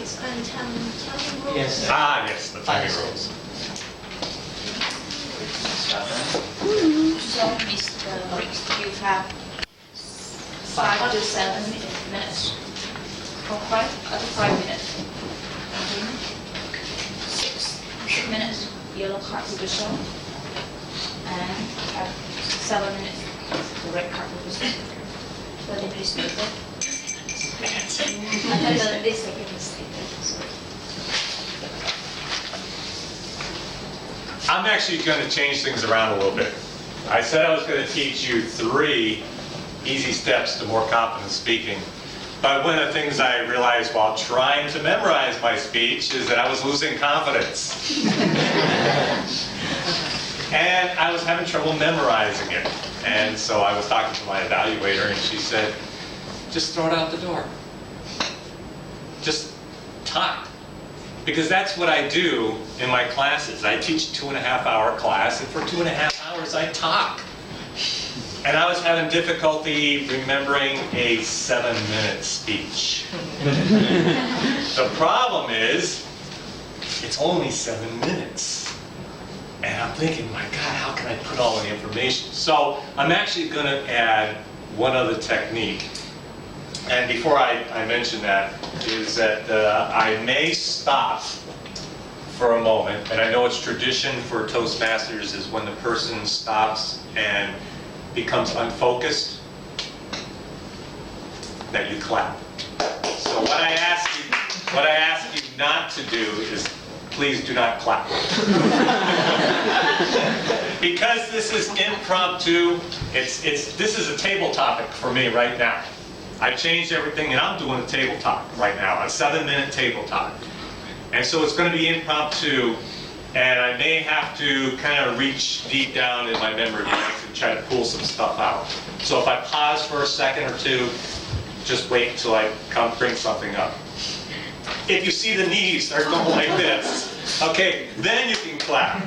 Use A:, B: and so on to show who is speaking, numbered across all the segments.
A: explain timing rules?
B: Yes.
C: Yes, the timing rules.
A: So, Mr. Briggs, you have 5 to 7 minutes. Or 5 minutes. 6 minutes, yellow card will be shown. And have 7 minutes, the red card will be shown. But if you speak that, I had this second mistake.
C: I'm actually going to change things around a little bit. I said I was going to teach you 3 easy steps to more confident speaking. But one of the things I realized while trying to memorize my speech is that I was losing confidence. And I was having trouble memorizing it. And so I was talking to my evaluator and she said, just throw it out the door. Just talk. Because that's what I do in my classes. I teach a 2.5-hour class, and for 2.5 hours I talk. And I was having difficulty remembering a 7-minute speech. The problem is, it's only 7 minutes. And I'm thinking, my God, how can I put all the information? So I'm actually going to add one other technique. And before I mention that, is that I may stop for a moment, and I know it's tradition for Toastmasters is when the person stops and becomes unfocused, that you clap. So what I ask you not to do is please do not clap. Because this is impromptu, this is a table topic for me right now. I changed everything and I'm doing a table talk right now, a 7-minute table talk. And so it's going to be impromptu, and I may have to kind of reach deep down in my memory banks and try to pull some stuff out. So if I pause for a second or two, just wait until I bring something up. If you see the knees start going like this, okay, then you can clap.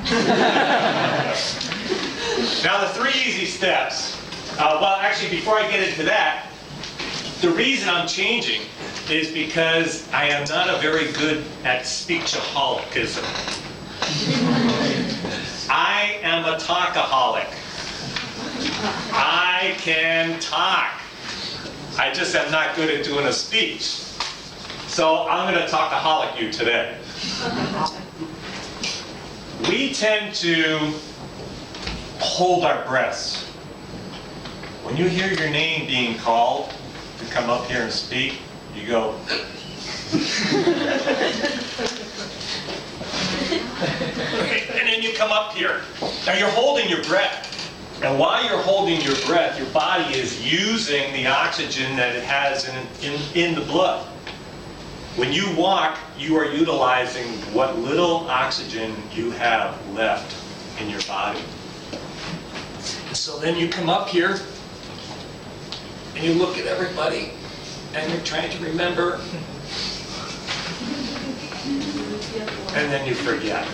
C: Now the 3 easy steps, well actually before I get into that, the reason I'm changing is because I am not a very good at speechaholicism. I am a talkaholic. I can talk. I just am not good at doing a speech. So I'm going to talkaholic you today. We tend to hold our breaths. When you hear your name being called to come up here and speak, you go. And then you come up here. Now you're holding your breath. And while you're holding your breath, your body is using the oxygen that it has in the blood. When you walk, you are utilizing what little oxygen you have left in your body. So then you come up here, and you look at everybody, and you're trying to remember, and then you forget.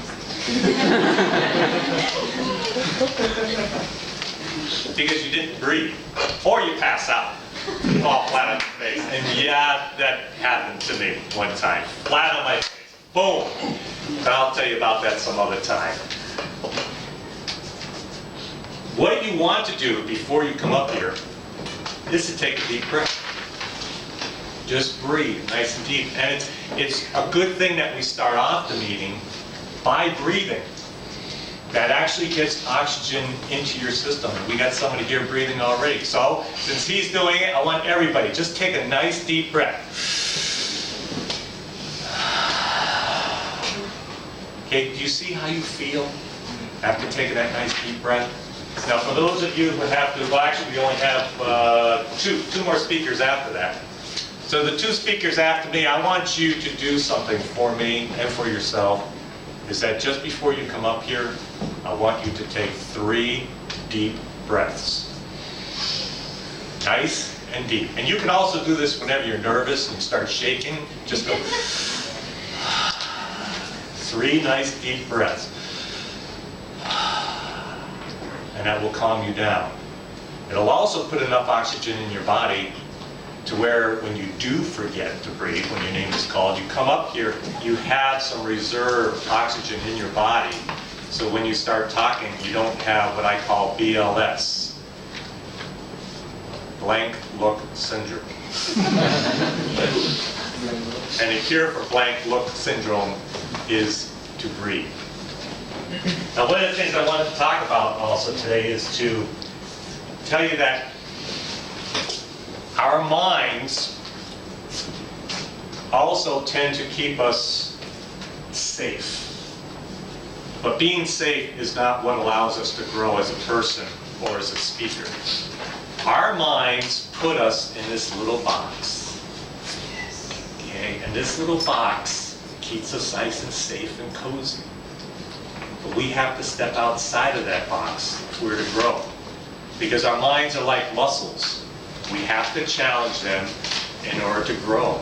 C: Because you didn't breathe, or you pass out, fall flat on your face. And yeah, that happened to me one time, flat on my face, boom. But I'll tell you about that some other time. What you want to do before you come up here is to take a deep breath. Just breathe nice and deep. And it's a good thing that we start off the meeting by breathing. That actually gets oxygen into your system. And we got somebody here breathing already. So, since he's doing it, I want everybody, just take a nice deep breath. Okay, do you see how you feel after taking that nice deep breath? Now, for those of you who have to, well, actually, we only have two more speakers after that. So the 2 speakers after me, I want you to do something for me and for yourself. Is that just before you come up here, I want you to take 3 deep breaths. Nice and deep. And you can also do this whenever you're nervous and you start shaking. Just go 3 nice deep breaths. And that will calm you down. It'll also put enough oxygen in your body to where when you do forget to breathe, when your name is called, you come up here, you have some reserved oxygen in your body. So when you start talking, you don't have what I call BLS, blank look syndrome. And the cure for blank look syndrome is to breathe. Now, one of the things I wanted to talk about also today is to tell you that our minds also tend to keep us safe. But being safe is not what allows us to grow as a person or as a speaker. Our minds put us in this little box. Okay, and this little box keeps us nice and safe and cozy. But we have to step outside of that box if we're to grow. Because our minds are like muscles. We have to challenge them in order to grow.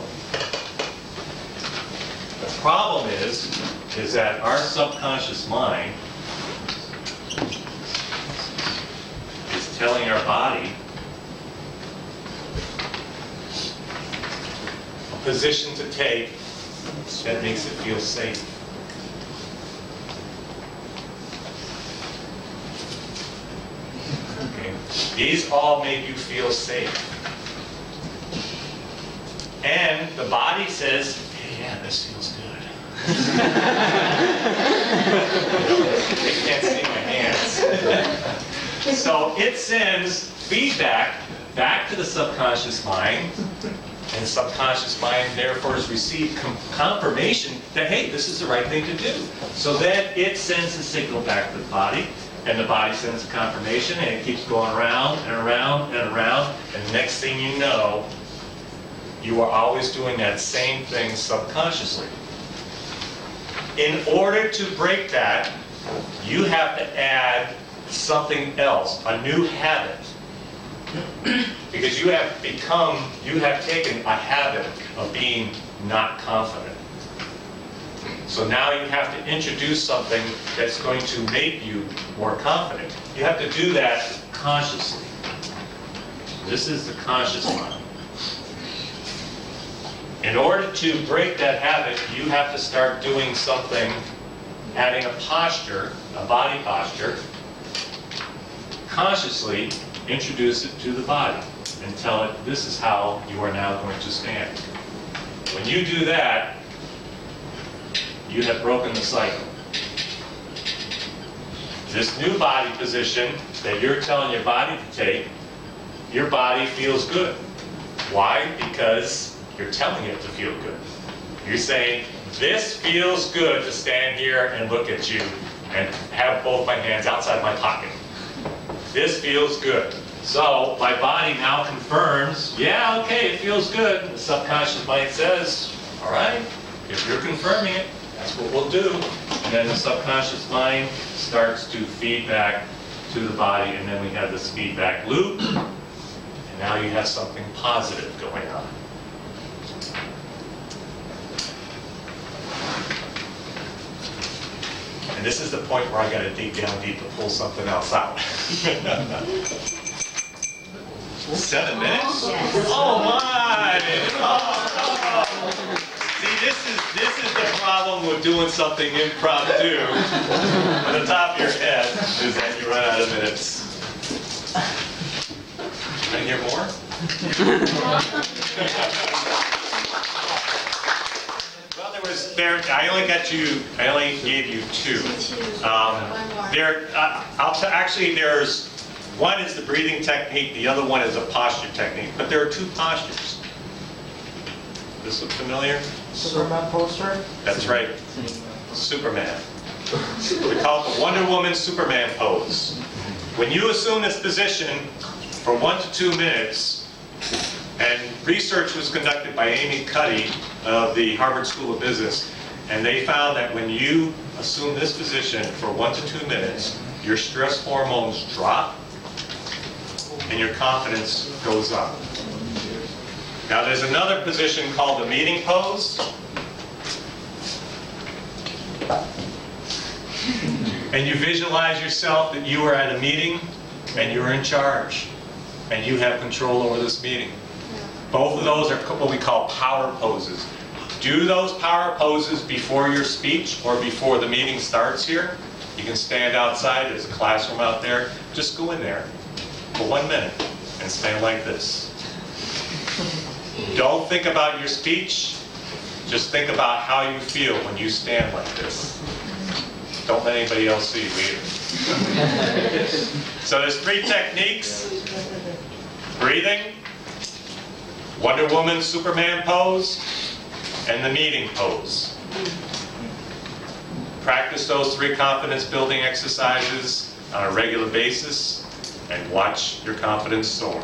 C: The problem is that our subconscious mind is telling our body a position to take that makes it feel safe. Okay. These all make you feel safe. And the body says, hey, yeah, this feels good. They can't see my hands. So it sends feedback back to the subconscious mind, and the subconscious mind therefore has received confirmation that, hey, this is the right thing to do. So then it sends a signal back to the body, and the body sends a confirmation, and it keeps going around and around and around, and the next thing you know, you are always doing that same thing subconsciously. In order to break that, you have to add something else, a new habit. Because you have taken a habit of being not confident. So now you have to introduce something that's going to make you more confident. You have to do that consciously. This is the conscious mind. In order to break that habit, you have to start doing something, adding a posture, a body posture, consciously introduce it to the body and tell it, this is how you are now going to stand. When you do that, you have broken the cycle. This new body position that you're telling your body to take, your body feels good. Why? Because you're telling it to feel good. You're saying, this feels good to stand here and look at you and have both my hands outside my pocket. This feels good. So my body now confirms, yeah, okay, it feels good. The subconscious mind says, all right, if you're confirming it, that's what we'll do. And then the subconscious mind starts to feed back to the body, and then we have this feedback loop, and now you have something positive going on. And this is the point where I got to dig down deep to pull something else out. 7 minutes? Oh my! Oh. See, this is the problem with doing something impromptu. On the top of your head is that you run out of minutes. Can I hear more? I only gave you 2. There's one is the breathing technique, the other one is a posture technique, but there are 2 postures. This look familiar?
B: Superman poster?
C: That's right. Superman. We call it the Wonder Woman Superman pose. When you assume this position for 1 to 2 minutes, and research was conducted by Amy Cuddy of the Harvard School of Business, and they found that when you assume this position for 1 to 2 minutes, your stress hormones drop and your confidence goes up. Now there's another position called the meeting pose. And you visualize yourself that you are at a meeting and you're in charge and you have control over this meeting. Both of those are what we call power poses. Do those power poses before your speech or before the meeting starts here. You can stand outside, there's a classroom out there. Just go in there for 1 minute and stand like this. Don't think about your speech, just think about how you feel when you stand like this. Don't let anybody else see you either. So there's 3 techniques. Breathing, Wonder Woman, Superman pose, and the meeting pose. Practice those 3 confidence building exercises on a regular basis and watch your confidence soar.